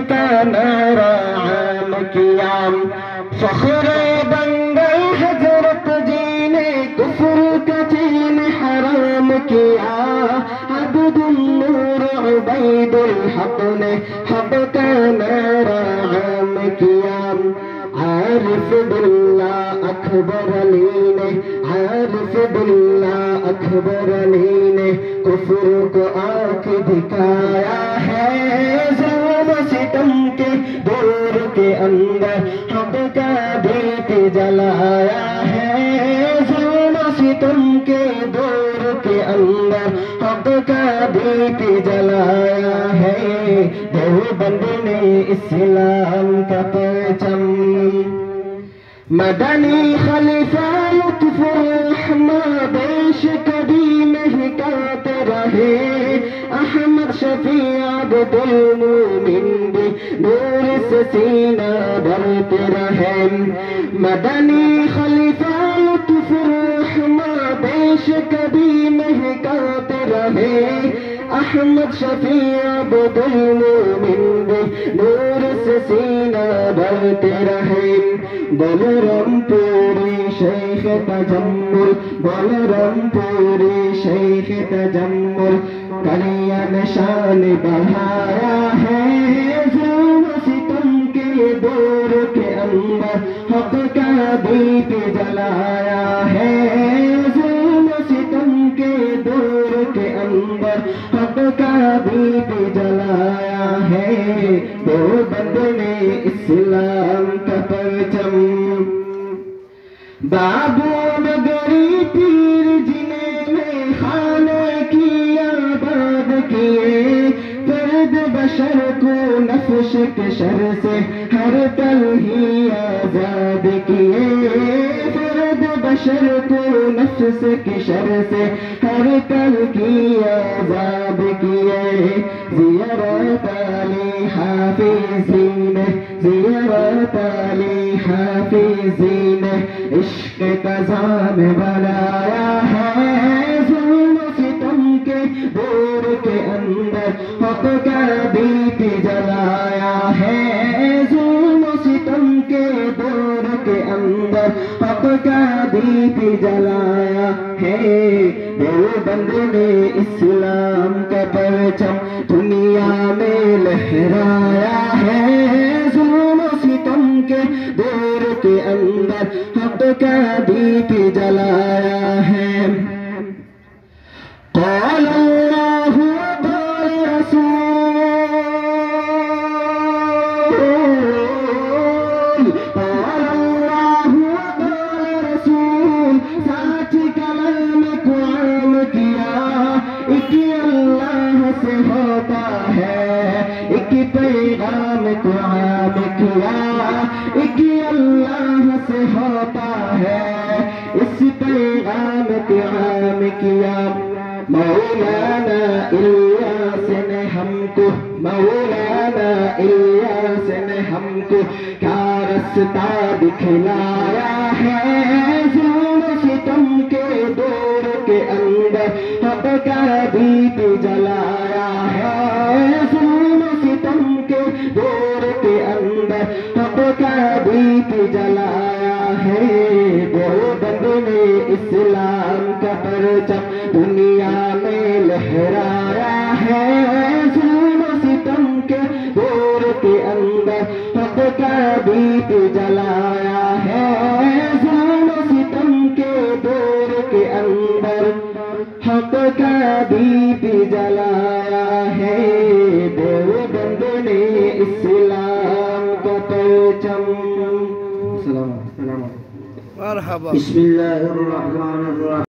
کا نعرہ عام کیا، فخر بنگل حضرت جی نے کفر کا چین حرام کیا، عبد النور عبید الحق نے حق کا نعرہ عام کیا، عارف باللہ اکبر علی نے، عارف باللہ اکبر علی نے کفر کو آنکھ دکھایا ہے، ظلم ستم کے دور کے اندر حق کا دیپ جلایا ہے، ظلم ستم کے دور کے اندر حق کا دیپ جلایا ہے، دیوبند نے اسلام کا پرچم، مدنی خلیفہ لطف الرحمن دیش کبھی مہکاتے رہے، احمد شفیع عبد المومن بھی نور سے سینہ بھرتے رہے، مدنی خلیفہ لطف الرحمن دیش کبھی مہکاتے رہے، احمد شفیع عبد المومن بھی نور سے سینہ بھرتے رہے، بلرم پوری شیخ تجمل، بلرم پوری شیخ تجمل کلیا نشان بڑھایا ہے، ظلم ستم کے دور کے اندر حق کا دیپ جلایا ہے، ظلم ستم کے دور کے اندر حق کا دیپ جلایا ہے، دیوبند نے اسلام کا پرچم، بابو نگری پیر جنہیں میں خانے کی آباد کیے، فرد بشر کو نفس کے شر سے ہر پل ہی آزاد کیے، فرد بشر کو نفس کے شر سے ہر پل کی آزاد کیے، زیارت علی حافظین، زیارت علی حافظین عشق کا زام بنایا ہے، ظلم ستم کے دور کے اندر حق کا دیپ جلایا ہے، ظلم ستم کے دور کے اندر حق کا دیپ جلایا ہے، دیوبند نے اسلام کا پرچم دنیا میں لہرایا ہے، ظلم ستم کے دور کے اندر حق کا دیپ جلایا ہے، قال اللہ قال رسول، قال اللہ قال رسول، سچ کلام کو عام کیا، ایک اللہ سے ہوتا ہے، ایک پیغام کو عام کیا، ایک اللہ سے ہوتا ہے، اس پیغام کو عام کیا، مولانا الیاس نے ہم کو، مولانا الیاس نے ہم کو کیا رستہ دکھلایا ہے، ظلم ستم کے دور کے اندر حق کا دیپ جلایا ہے، ظلم ستم کے دور کے اندر حق کا دیپ جلایا ہے، دیوبند نے اسلام کا پرچم دنیا میں لہرایا ہے، ظلم ستم کے دور کے اندر حق کا دیپ جلایا ہے، ظلم ستم کے دور کے اندر حق کا دیپ جلایا ہے، دیوبند نے اسلام کا پرچم، مرحبا، بسم اللہ الرحمن الرحیم۔